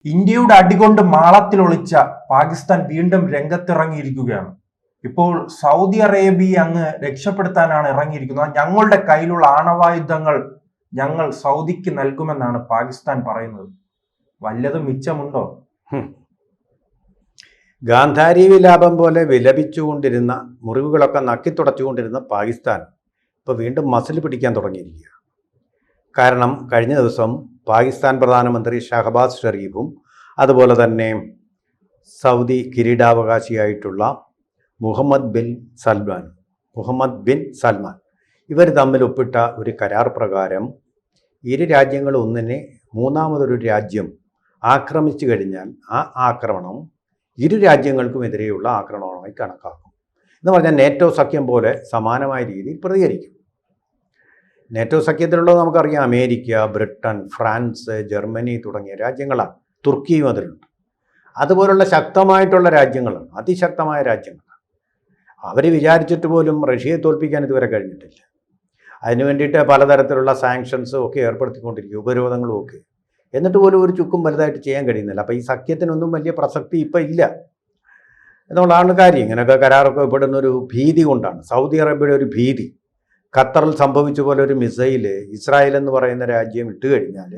ഇന്ത്യയുടെ അടികൊണ്ട് മാളത്തിലൊളിച്ച പാകിസ്ഥാൻ വീണ്ടും രംഗത്തിറങ്ങിയിരിക്കുകയാണ്. ഇപ്പോൾ സൗദി അറേബ്യയെ അങ്ങ് രക്ഷപ്പെടുത്താനാണ് ഇറങ്ങിയിരിക്കുന്നത്. ഞങ്ങളുടെ കയ്യിലുള്ള ആണവായുധങ്ങൾ ഞങ്ങൾ സൗദിക്ക് നൽകുമെന്നാണ് പാകിസ്ഥാൻ പറയുന്നത്. വല്ലതും മിച്ചമുണ്ടോ? ഗാന്ധാരി വിലാപം പോലെ വിലപിച്ചുകൊണ്ടിരുന്ന, മുറിവുകളൊക്കെ നക്കിത്തുടച്ചുകൊണ്ടിരുന്ന പാകിസ്ഥാൻ ഇപ്പോൾ വീണ്ടും മസിൽ പിടിക്കാൻ തുടങ്ങിയിരിക്കുക. കാരണം കഴിഞ്ഞ ദിവസം പാകിസ്ഥാൻ പ്രധാനമന്ത്രി ഷഹബാസ് ഷെരീഫും അതുപോലെ തന്നെ സൗദി കിരീടാവകാശിയായിട്ടുള്ള മുഹമ്മദ് ബിൻ സൽമാൻ ഇവർ തമ്മിൽ ഒപ്പിട്ട ഒരു കരാർ പ്രകാരം ഇരു രാജ്യങ്ങൾ ഒന്നിനെ മൂന്നാമതൊരു രാജ്യം ആക്രമിച്ചു കഴിഞ്ഞാൽ ആ ആക്രമണം ഇരു രാജ്യങ്ങൾക്കുമെതിരെയുള്ള ആക്രമണമായി കണക്കാക്കും. എന്ന് പറഞ്ഞാൽ നേറ്റോ സഖ്യം പോലെ സമാനമായ രീതിയിൽ പ്രതികരിക്കും. നേറ്റോ സഖ്യത്തിലുള്ളത് നമുക്കറിയാം. അമേരിക്ക, ബ്രിട്ടൻ, ഫ്രാൻസ്, ജർമ്മനി തുടങ്ങിയ രാജ്യങ്ങളാണ്. തുർക്കിയും അതിലുണ്ട്. അതുപോലുള്ള ശക്തമായിട്ടുള്ള രാജ്യങ്ങളാണ്, അതിശക്തമായ രാജ്യങ്ങളാണ്. അവർ വിചാരിച്ചിട്ട് പോലും റഷ്യയെ തോൽപ്പിക്കാൻ ഇതുവരെ കഴിഞ്ഞിട്ടില്ല. അതിനു വേണ്ടിയിട്ട് പലതരത്തിലുള്ള സാങ്ഷൻസും ഒക്കെ ഏർപ്പെടുത്തിക്കൊണ്ടിരിക്കും, ഉപരോധങ്ങളും ഒക്കെ. എന്നിട്ട് പോലും ഒരു ചുക്കും വലുതായിട്ട് ചെയ്യാൻ കഴിയുന്നില്ല. അപ്പോൾ ഈ സഖ്യത്തിനൊന്നും വലിയ പ്രസക്തി ഇപ്പം ഇല്ല എന്നുള്ളതാണ് കാര്യം. ഇങ്ങനെയൊക്കെ കരാറൊക്കെ ഇപ്പെടുന്നൊരു ഭീതി കൊണ്ടാണ്. സൗദി അറേബ്യയുടെ ഒരു ഭീതി, ഖത്തറിൽ സംഭവിച്ച പോലെ ഒരു മിസൈൽ ഇസ്രായേൽ എന്ന് പറയുന്ന രാജ്യം ഇട്ട് കഴിഞ്ഞാൽ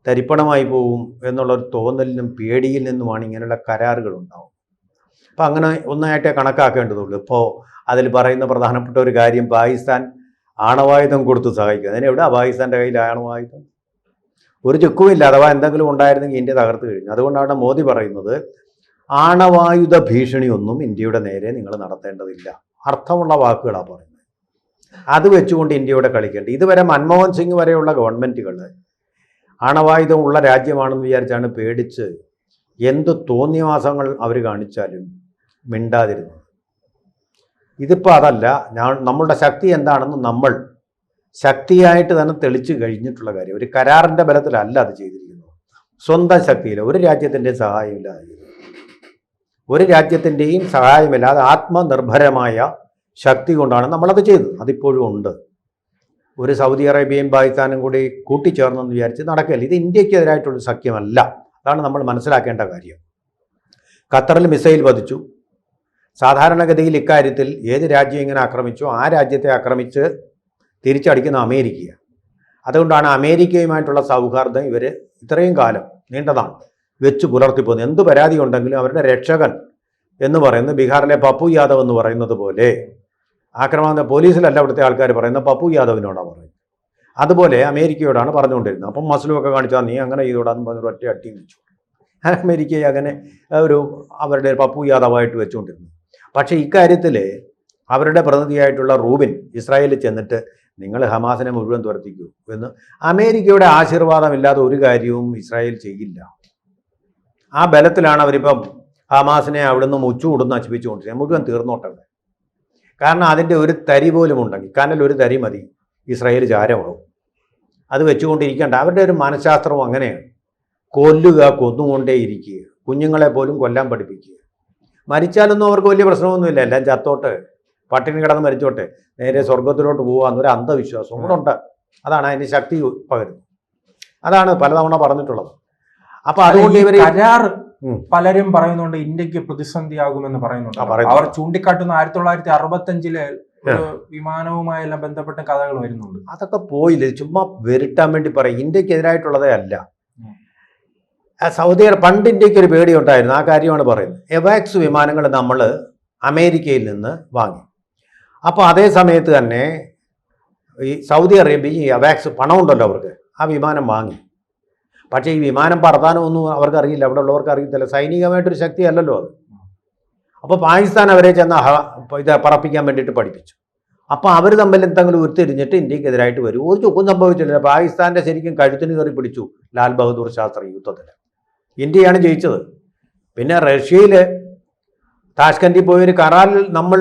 തരിപ്പണമായി പോവും എന്നുള്ളൊരു തോന്നലിനും പേടിയിൽ നിന്നുമാണ് ഇങ്ങനെയുള്ള കരാറുകൾ ഉണ്ടാവും. അപ്പോൾ അങ്ങനെ ഒന്നായിട്ടേ കണക്കാക്കേണ്ടതുള്ളൂ. ഇപ്പോൾ അതിൽ പറയുന്ന പ്രധാനപ്പെട്ട ഒരു കാര്യം, പാകിസ്ഥാൻ ആണവായുധം കൊടുത്ത് സഹായിക്കുക. അതിനെവിടെ പാകിസ്ഥാൻ്റെ കയ്യിൽ ആണവായുധം? ഒരു ചുക്കുമില്ല. അഥവാ എന്തെങ്കിലും ഉണ്ടായിരുന്നെങ്കിൽ ഇന്ത്യ തകർത്ത് കഴിഞ്ഞു. അതുകൊണ്ടാണ് മോദി പറയുന്നത്, ആണവായുധ ഭീഷണിയൊന്നും ഇന്ത്യയുടെ നേരെ നിങ്ങൾ നടത്തേണ്ടതില്ല. അർത്ഥമുള്ള വാക്കുകളാണ് പറയുന്നത്. അത് വെച്ചുകൊണ്ട് ഇന്ത്യയോടെ കളിക്കേണ്ടത്. ഇതുവരെ മൻമോഹൻ സിംഗ് വരെയുള്ള ഗവൺമെൻറ്റുകൾ ആണവായുധം ഉള്ള രാജ്യമാണെന്ന് വിചാരിച്ചാണ് പേടിച്ച് എന്ത് തോന്നിയവാസങ്ങൾ അവർ കാണിച്ചാലും മിണ്ടാതിരുന്നത്. ഇതിപ്പോൾ അതല്ല. നമ്മളുടെ ശക്തി എന്താണെന്ന് നമ്മൾ ശക്തിയായിട്ട് തന്നെ തെളിച്ച് കഴിഞ്ഞിട്ടുള്ള കാര്യം. ഒരു കരാറിൻ്റെ ബലത്തിലല്ല അത് ചെയ്തിരിക്കുന്നത്. സ്വന്തം ശക്തിയില്ല, ഒരു രാജ്യത്തിൻ്റെയും സഹായമില്ലാതെ, ഒരു രാജ്യത്തിൻ്റെയും സഹായമില്ലാതെ ആത്മനിർഭരമായ ശക്തി കൊണ്ടാണ് നമ്മളത് ചെയ്തത്. അതിപ്പോഴും ഉണ്ട്. ഒരു സൗദി അറേബ്യയും പാകിസ്ഥാനും കൂടി കൂട്ടിച്ചേർന്നെന്ന് വിചാരിച്ച് നടക്കില്ല. ഇത് ഇന്ത്യക്കെതിരായിട്ടുള്ളൊരു സഖ്യമല്ല. അതാണ് നമ്മൾ മനസ്സിലാക്കേണ്ട കാര്യം. ഖത്തറിൽ മിസൈൽ പതിച്ചു. സാധാരണഗതിയിൽ ഇക്കാര്യത്തിൽ ഏത് രാജ്യം ഇങ്ങനെ ആക്രമിച്ചോ ആ രാജ്യത്തെ ആക്രമിച്ച് തിരിച്ചടിക്കുന്ന അമേരിക്കയാണ്. അതുകൊണ്ടാണ് അമേരിക്കയുമായിട്ടുള്ള സൗഹാർദ്ദം ഇവർ ഇത്രയും കാലം നീണ്ടതാണ് വെച്ച് പുലർത്തിപ്പോകുന്നത്. എന്ത് പരാതി ഉണ്ടെങ്കിലും അവരുടെ രക്ഷകൻ എന്ന് പറയുന്നത് ബീഹാറിലെ പപ്പു യാദവ് എന്ന് പറയുന്നത് പോലെ, ആക്രമണ പോലീസിലല്ല അവിടുത്തെ ആൾക്കാർ പറയുന്നത്, പപ്പു യാദവിനോടാണ് പറയുന്നത്. അതുപോലെ അമേരിക്കയോടാണ് പറഞ്ഞുകൊണ്ടിരുന്നത്. അപ്പം മസ്ലുമൊക്കെ കാണിച്ചാൽ നീ അങ്ങനെ ചെയ്തോടാന്ന് പറഞ്ഞൊരു ഒറ്റ അട്ടിയും വെച്ചു. അമേരിക്കയെ അങ്ങനെ അവരുടെ പപ്പു യാദവായിട്ട് വെച്ചുകൊണ്ടിരുന്നു. പക്ഷേ ഇക്കാര്യത്തിൽ അവരുടെ പ്രതിനിധിയായിട്ടുള്ള റൂബിൻ ഇസ്രായേലിൽ ചെന്നിട്ട് നിങ്ങൾ ഹമാസിനെ മുഴുവൻ തുരത്തിക്കൂ എന്ന്, അമേരിക്കയുടെ ആശീർവാദമില്ലാതെ ഒരു കാര്യവും ഇസ്രായേൽ ചെയ്യില്ല. ആ ബലത്തിലാണ് അവരിപ്പം ഹമാസിനെ അവിടെ നിന്ന് മുച്ചുകൂടുന്ന് നശിപ്പിച്ചുകൊണ്ടിരിക്കുക. മുഴുവൻ തീർന്നോട്ടെ. കാരണം അതിൻ്റെ ഒരു തരി പോലും ഉണ്ടെങ്കിൽ, കനൽ ഒരു തരി മതി, ഇസ്രായേൽ ചാരമാവും. അത് വെച്ചുകൊണ്ടിരിക്കേണ്ട. അവരുടെ ഒരു മനഃശാസ്ത്രവും അങ്ങനെയാണ്. കൊല്ലുക, കൊന്നുകൊണ്ടേ ഇരിക്കുക, കുഞ്ഞുങ്ങളെ പോലും കൊല്ലാൻ പഠിപ്പിക്കുക. മരിച്ചാലൊന്നും അവർക്ക് വലിയ പ്രശ്നമൊന്നുമില്ല. എല്ലാം ചത്തോട്ട് പട്ടിണി കിടന്ന് മരിച്ചോട്ടെ, നേരെ സ്വർഗത്തിലോട്ട് പോകാമെന്നൊരു അന്ധവിശ്വാസം കൂടെ ഉണ്ട്. അതാണ് അതിന് ശക്തി പകരുന്നത്. അതാണ് പലതവണ പറഞ്ഞിട്ടുള്ളത്. അപ്പോൾ അതുകൊണ്ട് ഇവർ കരാർ പലരും പറയുന്നുണ്ട് ഇന്ത്യക്ക് പ്രതിസന്ധിയാകുമെന്ന് പറയുന്നുണ്ട്. അവർ ചൂണ്ടിക്കാട്ടുന്ന 1965 വിമാനവുമായെല്ലാം ബന്ധപ്പെട്ട കഥകൾ വരുന്നുണ്ട്. അതൊക്കെ പോയില്ല, ചുമ്മാ വെരുട്ടാൻ വേണ്ടി പറയും. ഇന്ത്യക്കെതിരായിട്ടുള്ളതേ അല്ല. സൗദി പണ്ട് ഇന്ത്യക്ക് ഒരു പേടി ഉണ്ടായിരുന്നു. ആ കാര്യമാണ് പറയുന്നത്. എവാക്സ് വിമാനങ്ങൾ നമ്മൾ അമേരിക്കയിൽ നിന്ന് വാങ്ങി. അപ്പോൾ അതേ സമയത്ത് തന്നെ ഈ സൗദി അറേബ്യ ഈ എവാക്സ് പണം ഉണ്ടല്ലോ അവർക്ക്, ആ വിമാനം വാങ്ങി. പക്ഷേ ഈ വിമാനം പറത്താനൊന്നും അവർക്കറിയില്ല, അവിടെ ഉള്ളവർക്ക് അറിയത്തില്ല. സൈനികമായിട്ടൊരു ശക്തി അല്ലല്ലോ അത്. അപ്പോൾ പാകിസ്ഥാൻ അവരെ ചെന്ന് ഇത് പറപ്പിക്കാൻ വേണ്ടിയിട്ട് പഠിപ്പിച്ചു. അപ്പോൾ അവർ തമ്മിൽ എന്തെങ്കിലും ഉരുത്തിരിഞ്ഞിട്ട് ഇന്ത്യക്കെതിരായിട്ട് വരും. ഒരു ചുക്കും സംഭവിച്ചില്ല. പാകിസ്ഥാൻ്റെ ശരിക്കും കഴുത്തിന് കയറി പിടിച്ചു ലാൽ ബഹദൂർ ശാസ്ത്രി യുദ്ധത്തിൽ. ഇന്ത്യയാണ് ജയിച്ചത്. പിന്നെ റഷ്യയിൽ താഷ്കൻഡിൽ പോയൊരു കരാറിൽ നമ്മൾ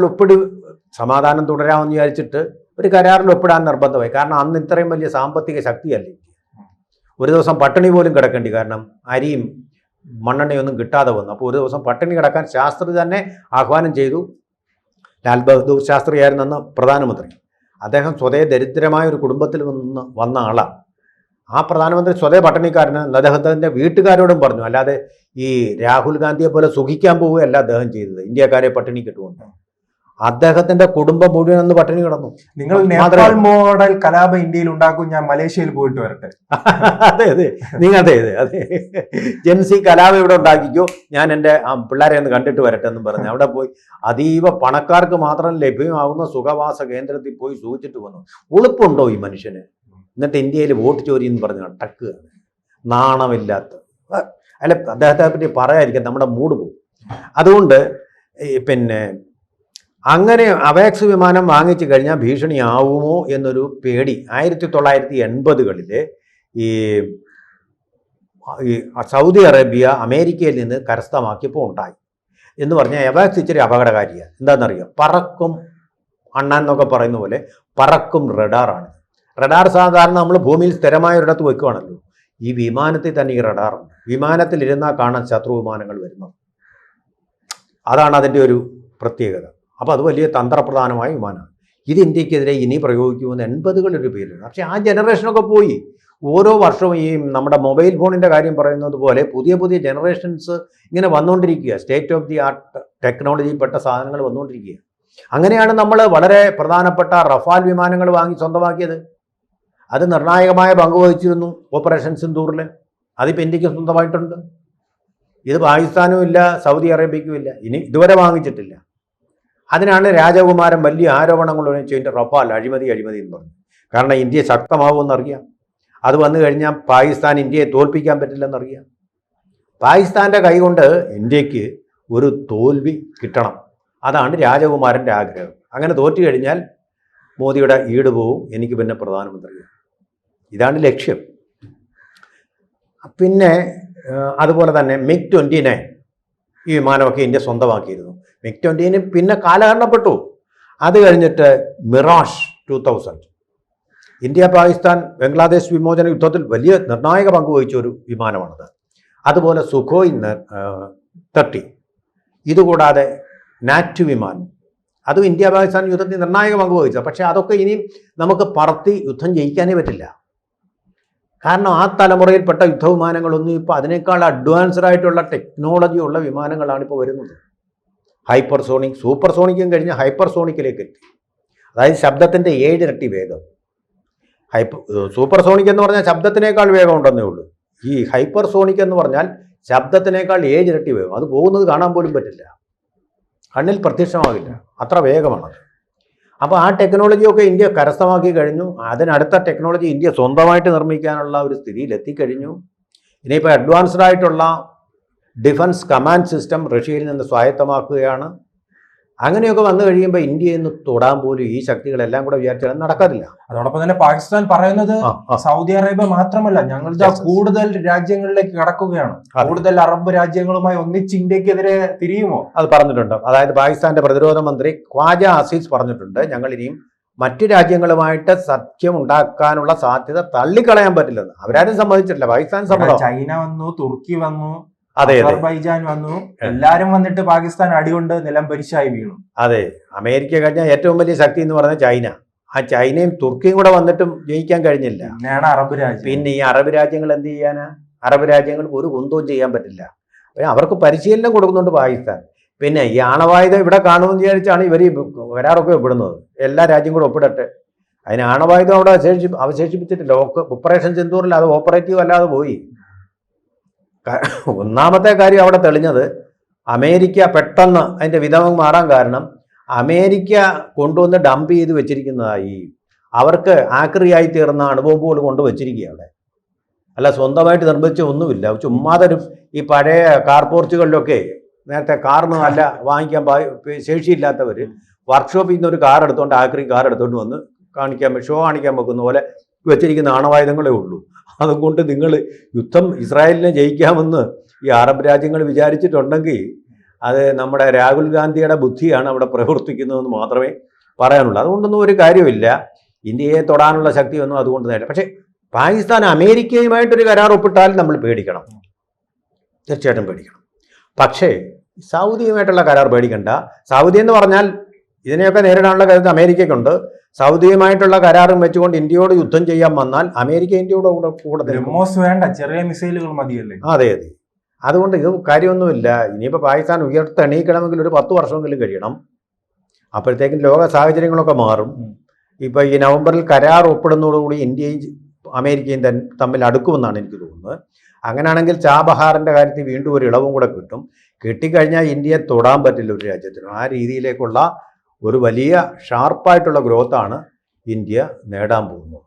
സമാധാനം തുടരാമെന്ന് വിചാരിച്ചിട്ട് ഒരു കരാറിൽ ഒപ്പിടാൻ നിർബന്ധമായി. കാരണം അന്ന് ഇത്രയും വലിയ സാമ്പത്തിക ശക്തിയല്ല ഇന്ത്യ. ഒരു ദിവസം പട്ടിണി പോലും കിടക്കേണ്ടി, കാരണം അരിയും മണ്ണെണ്ണയൊന്നും കിട്ടാതെ വന്നു. അപ്പോൾ ഒരു ദിവസം പട്ടിണി കിടക്കാൻ ശാസ്ത്രി തന്നെ ആഹ്വാനം ചെയ്തു. ലാൽ ബഹദൂർ ശാസ്ത്രിയായിരുന്നു അന്ന് പ്രധാനമന്ത്രി. അദ്ദേഹം സ്വതേ ദരിദ്രമായ ഒരു കുടുംബത്തിൽ നിന്ന് വന്ന ആളാണ്. ആ പ്രധാനമന്ത്രി സ്വതേ പട്ടിണിക്കാരന് അദ്ദേഹത്തിൻ്റെ വീട്ടുകാരോടും പറഞ്ഞു. അല്ലാതെ ഈ രാഹുൽ ഗാന്ധിയെ പോലെ സുഖിക്കാൻ പോവുകയല്ല അദ്ദേഹം ചെയ്തത്. ഇന്ത്യക്കാരെ പട്ടിണി കിട്ടുകൊണ്ട് അദ്ദേഹത്തിന്റെ കുടുംബം മുഴുവൻ ഒന്ന് പട്ടിണി കിടന്നു. നിങ്ങൾ നേപ്പാൾ മോഡൽ കലാപം ഇന്ത്യയിൽ ഉണ്ടാക്കും, ഞാൻ മലേഷ്യയിൽ പോയിട്ട് വരട്ടെ. അതെ അതെ, നിങ്ങൾ അതെ അതെ അതെ, ജെൻസി കലാപം ഇവിടെ ഉണ്ടാക്കിക്കോ, ഞാൻ എൻ്റെ പിള്ളേരെ ഒന്ന് കണ്ടിട്ട് വരട്ടെ എന്നും പറഞ്ഞ് അവിടെ പോയി അതീവ പണക്കാർക്ക് മാത്രം ലഭ്യമാകുന്ന സുഖവാസ കേന്ദ്രത്തിൽ പോയി സൂചിച്ചിട്ട് വന്നു. ഉളുപ്പുണ്ടോ ഈ മനുഷ്യന്? എന്നിട്ട് ഇന്ത്യയിൽ വോട്ട് ചോരി എന്ന് പറഞ്ഞ് ടക്കുക, നാണമില്ലാത്ത. അല്ല, അദ്ദേഹത്തെ പറ്റി പറയാതിരിക്കാൻ നമ്മുടെ മൂഡ് പോകും. അതുകൊണ്ട് പിന്നെ അങ്ങനെ അവാക്സ് വിമാനം വാങ്ങിച്ചു കഴിഞ്ഞാൽ ഭീഷണിയാവുമോ എന്നൊരു പേടി 1980-കളിൽ ഈ സൗദി അറേബ്യ അമേരിക്കയിൽ നിന്ന് കരസ്ഥമാക്കിയപ്പോൾ ഉണ്ടായി. എന്ന് പറഞ്ഞാൽ അവാക്സ് ഇച്ചിരി അപകടകാരിയാണ്. എന്താണെന്നറിയാം, പറക്കും അണ്ണാൻ എന്നൊക്കെ പറയുന്ന പോലെ പറക്കും റഡാറാണ്. റഡാർ സാധാരണ നമ്മൾ ഭൂമിയിൽ സ്ഥിരമായ ഒരിടത്ത് വെക്കുകയാണല്ലോ. ഈ വിമാനത്തിൽ തന്നെ ഈ റഡാറുണ്ട്. വിമാനത്തിലിരുന്നാൽ കാണാൻ ശത്രു വിമാനങ്ങൾ വരുന്നു. അതാണ് അതിൻ്റെ ഒരു പ്രത്യേകത. അപ്പോൾ അത് വലിയ തന്ത്രപ്രധാനമായ വിമാനമാണ്. ഇത് ഇന്ത്യക്കെതിരെ ഇനി പ്രയോഗിക്കുമെന്ന് 80-കളുടെ പേരിലാണ്. പക്ഷേ ആ ജനറേഷനൊക്കെ പോയി. ഓരോ വർഷവും ഈ നമ്മുടെ മൊബൈൽ ഫോണിൻ്റെ കാര്യം പറയുന്നത് പോലെ പുതിയ പുതിയ ജനറേഷൻസ് ഇങ്ങനെ വന്നുകൊണ്ടിരിക്കുക. സ്റ്റേറ്റ് ഓഫ് ദി ആർട്ട് ടെക്നോളജിയിൽപ്പെട്ട സാധനങ്ങൾ വന്നുകൊണ്ടിരിക്കുക. അങ്ങനെയാണ് നമ്മൾ വളരെ പ്രധാനപ്പെട്ട റഫാൽ വിമാനങ്ങൾ വാങ്ങി സ്വന്തമാക്കിയത്. അത് നിർണായകമായ പങ്ക് വഹിച്ചിരുന്നു ഓപ്പറേഷൻ സിന്ദൂറിൽ. അതിപ്പോൾ ഇന്ത്യക്ക് സ്വന്തമായിട്ടുണ്ട്. ഇത് പാകിസ്ഥാനും ഇല്ല, സൗദി അറേബ്യയ്ക്കും ഇല്ല, ഇനി ഇതുവരെ വാങ്ങിച്ചിട്ടില്ല. അതിനാണ് രാജകുമാരൻ വലിയ ആരോപണങ്ങൾ ഉന്നയിച്ചതിൻ്റെ റഫാൽ അഴിമതി എന്ന് പറഞ്ഞു. കാരണം ഇന്ത്യ ശക്തമാവുമെന്നറിയാം. അത് വന്നു കഴിഞ്ഞാൽ പാകിസ്ഥാൻ ഇന്ത്യയെ തോൽപ്പിക്കാൻ പറ്റില്ലെന്നറിയാം. പാകിസ്ഥാൻ്റെ കൈകൊണ്ട് ഇന്ത്യക്ക് ഒരു തോൽവി കിട്ടണം, അതാണ് രാജകുമാരൻ്റെ ആഗ്രഹം. അങ്ങനെ തോറ്റു കഴിഞ്ഞാൽ മോദിയുടെ ഈട് പോവും, എനിക്ക് പിന്നെ പ്രധാനമന്ത്രിയാണ്. ഇതാണ് ലക്ഷ്യം. പിന്നെ അതുപോലെ തന്നെ MiG-29 ഈ വിമാനമൊക്കെ ഇന്ത്യ സ്വന്തമാക്കിയിരുന്നു. MiG-29 പിന്നെ കാലഹരണപ്പെട്ടു. അത് കഴിഞ്ഞിട്ട് മിറാഷ് 2000 ഇന്ത്യ പാകിസ്ഥാൻ ബംഗ്ലാദേശ് വിമോചന യുദ്ധത്തിൽ വലിയ നിർണായക പങ്ക് വഹിച്ച ഒരു വിമാനമാണത്. അതുപോലെ സുഖോയ് 30, ഇതുകൂടാതെ നാറ്റ് വിമാനം, അതും ഇന്ത്യ പാകിസ്ഥാൻ യുദ്ധത്തിൽ നിർണായക പങ്ക് വഹിച്ചത്. പക്ഷേ അതൊക്കെ ഇനിയും നമുക്ക് പറത്തി യുദ്ധം ജയിക്കാനേ പറ്റില്ല. കാരണം ആ തലമുറയിൽപ്പെട്ട യുദ്ധവിമാനങ്ങളൊന്നും ഇപ്പോൾ അതിനേക്കാൾ അഡ്വാൻസ്ഡ് ആയിട്ടുള്ള ടെക്നോളജി ഉള്ള വിമാനങ്ങളാണ് ഇപ്പോൾ വരുന്നത്. ഹൈപ്പർസോണിക്, സൂപ്പർസോണിക്കും കഴിഞ്ഞ് ഹൈപ്പർസോണിക്കിലേക്ക് എത്തി. അതായത് ശബ്ദത്തിൻ്റെ 7 ഇരട്ടി വേഗം. സൂപ്പർസോണിക് എന്ന് പറഞ്ഞാൽ ശബ്ദത്തിനേക്കാൾ വേഗം ഉണ്ടെന്നേ ഉള്ളൂ. ഈ ഹൈപ്പർസോണിക് എന്ന് പറഞ്ഞാൽ ശബ്ദത്തിനേക്കാൾ 7 ഇരട്ടി വേഗം. അത് പോകുന്നത് കാണാൻ പോലും പറ്റില്ല, കണ്ണിൽ പ്രത്യക്ഷമാകില്ല, അത്ര വേഗമാണത്. അപ്പോൾ ആ ടെക്നോളജിയൊക്കെ ഇന്ത്യ കരസ്ഥമാക്കി കഴിഞ്ഞു. അതിനടുത്ത ടെക്നോളജി ഇന്ത്യ സ്വന്തമായിട്ട് നിർമ്മിക്കാനുള്ള ഒരു സ്ഥിതിയിൽ എത്തിക്കഴിഞ്ഞു. ഇനിയിപ്പോൾ അഡ്വാൻസ്ഡ് ആയിട്ടുള്ള ഡിഫൻസ് കമാൻഡ് സിസ്റ്റം റഷ്യയിൽ നിന്ന് സ്വായത്തമാക്കുകയാണ്. അങ്ങനെയൊക്കെ വന്നു കഴിയുമ്പോൾ ഇന്ത്യയിൽ നിന്ന് തൊടാൻ പോലും ഈ ശക്തികളെല്ലാം കൂടെ വിചാരിച്ചാൽ നടക്കാറില്ല. അതോടൊപ്പം തന്നെ പാകിസ്ഥാൻ പറയുന്നത് സൗദി അറേബ്യ മാത്രമല്ല, ഞങ്ങളുടെ കൂടുതൽ രാജ്യങ്ങളിലേക്ക് കടക്കുകയാണ്, കൂടുതൽ അറബ് രാജ്യങ്ങളുമായി ഒന്നിച്ച് ഇന്ത്യക്കെതിരെ തിരിയുമോ? അത് പറഞ്ഞിട്ടുണ്ട്. അതായത് പാകിസ്ഥാന്റെ പ്രതിരോധ മന്ത്രി ഖ്വാജ അസീസ് പറഞ്ഞിട്ടുണ്ട്, ഞങ്ങൾ ഇനിയും മറ്റു രാജ്യങ്ങളുമായിട്ട് സഖ്യം ഉണ്ടാക്കാനുള്ള സാധ്യത തള്ളിക്കളയാൻ പറ്റില്ലെന്ന്. അവരാരും സമ്മതിച്ചിട്ടില്ല. പാകിസ്ഥാൻ സമ്മതം. ചൈന വന്നു, തുർക്കി വന്നു, അസർബൈജാൻ വന്നു, എല്ലാരും വന്നിട്ട് പാകിസ്ഥാൻ അടികൊണ്ട് നിലം പരിശായി വീണു. അതെ, അമേരിക്ക കഴിഞ്ഞ ഏറ്റവും വലിയ ശക്തി എന്ന് പറഞ്ഞാൽ ചൈന. ആ ചൈനയും തുർക്കിയും കൂടെ വന്നിട്ടും ജയിക്കാൻ കഴിഞ്ഞില്ല. പിന്നെയാണ് അറബ് രാജ്യം. പിന്നെ ഈ അറബ് രാജ്യങ്ങൾ എന്ത് ചെയ്യാനാ? അറബ് രാജ്യങ്ങൾക്ക് ഒരു കുന്തവും ചെയ്യാൻ പറ്റില്ല. അവർക്ക് പരിശീലനം കൊടുക്കുന്നുണ്ട് പാകിസ്ഥാൻ. പിന്നെ ഈ ആണവായുധം ഇവിടെ കാണുമെന്ന് വിചാരിച്ചാണ് ഇവർ കരാറൊക്കെ ഒപ്പിടുന്നത്. എല്ലാ രാജ്യം കൂടെ ഒപ്പിടട്ടെ. അതിന് ആണവായുധം അവിടെ അവശേഷിപ്പിച്ചിട്ടില്ല. ഓപ്പറേഷൻ സിന്ദൂറിൽ അത് ഓപ്പറേറ്റീവ് അല്ലാതെ പോയി. ഒന്നാമത്തെ കാര്യം അവിടെ തെളിഞ്ഞത്, അമേരിക്ക പെട്ടെന്ന് അതിൻ്റെ വിധം മാറാൻ കാരണം അമേരിക്ക കൊണ്ടുവന്ന് ഡംപ് ചെയ്ത് വെച്ചിരിക്കുന്നതായി. അവർക്ക് ആക്രിയായി തീർന്ന അണുബോംബുകൾ കൊണ്ട് വെച്ചിരിക്കുക അവിടെ. അല്ല, സ്വന്തമായിട്ട് നിർമ്മിച്ച ഒന്നുമില്ല. ചുമ്മാതൊരു ഈ പഴയ കാർ പോർച്ചുകളിലൊക്കെ നേരത്തെ കാറിന് നല്ല വാങ്ങിക്കാൻ ശേഷിയില്ലാത്തവർ വർക്ക്ഷോപ്പിൽ നിന്ന് ഒരു കാർ എടുത്തുകൊണ്ട് കാർ എടുത്തുകൊണ്ട് വന്ന് ഷോ കാണിക്കാൻ വെക്കുന്ന പോലെ വെച്ചിരിക്കുന്ന ആണവായുധങ്ങളേ ഉള്ളൂ. അതുകൊണ്ട് നിങ്ങൾ യുദ്ധം ഇസ്രായേലിനെ ജയിക്കാമെന്ന് ഈ അറബ് രാജ്യങ്ങൾ വിചാരിച്ചിട്ടുണ്ടെങ്കിൽ അത് നമ്മുടെ രാഹുൽ ഗാന്ധിയുടെ ബുദ്ധിയാണ് അവിടെ പ്രവർത്തിക്കുന്നതെന്ന് മാത്രമേ പറയാനുള്ളൂ. അതുകൊണ്ടൊന്നും ഒരു കാര്യമില്ല. ഇന്ത്യയെ തൊടാനുള്ള ശക്തിയൊന്നും അതുകൊണ്ട് നേടാം. പക്ഷേ പാകിസ്ഥാൻ അമേരിക്കയുമായിട്ടൊരു കരാർ ഒപ്പിട്ടാൽ നമ്മൾ പേടിക്കണം, തീർച്ചയായിട്ടും പേടിക്കണം. പക്ഷേ സൗദിയുമായിട്ടുള്ള കരാർ പേടിക്കണ്ട. സൗദി എന്ന് പറഞ്ഞാൽ ഇതിനെയൊക്കെ നേരിടാനുള്ള കരുത്ത് അമേരിക്കയ്ക്കുണ്ട്. സൗദിയുമായിട്ടുള്ള കരാറും വെച്ചുകൊണ്ട് ഇന്ത്യയോട് യുദ്ധം ചെയ്യാൻ വന്നാൽ അമേരിക്ക ഇന്ത്യയോട് കൂടെ നിൽക്കും. ബ്രഹ്മോസ് വേണ്ട, ചെറിയ മിസൈലുകൾ മതിയല്ലേ? അതെ അതെ. അതുകൊണ്ട് ഇത് കാര്യമൊന്നുമില്ല. ഇനിയിപ്പോൾ പാകിസ്ഥാൻ ഉയർത്തെണീക്കണമെങ്കിൽ ഒരു 10 വർഷമെങ്കിലും കഴിയണം. അപ്പോഴത്തേക്കും ലോക സാഹചര്യങ്ങളൊക്കെ മാറും. ഇപ്പോൾ ഈ നവംബറിൽ കരാർ ഒപ്പിടുന്നതോടുകൂടി ഇന്ത്യയും അമേരിക്കയും തമ്മിൽ അടുക്കുമെന്നാണ് എനിക്ക് തോന്നുന്നത്. അങ്ങനെയാണെങ്കിൽ ചാബഹാറിൻ്റെ കാര്യത്തിൽ വീണ്ടും ഒരു ഇളവും കൂടെ കിട്ടും. കിട്ടിക്കഴിഞ്ഞാൽ ഇന്ത്യയെ തൊടാൻ പറ്റില്ല ഒരു രാജ്യത്തിനും. ആ രീതിയിലേക്കുള്ള ഒരു വലിയ ഷാർപ്പായിട്ടുള്ള ഗ്രോത്താണ് ഇന്ത്യ നേടാൻ പോകുന്നത്.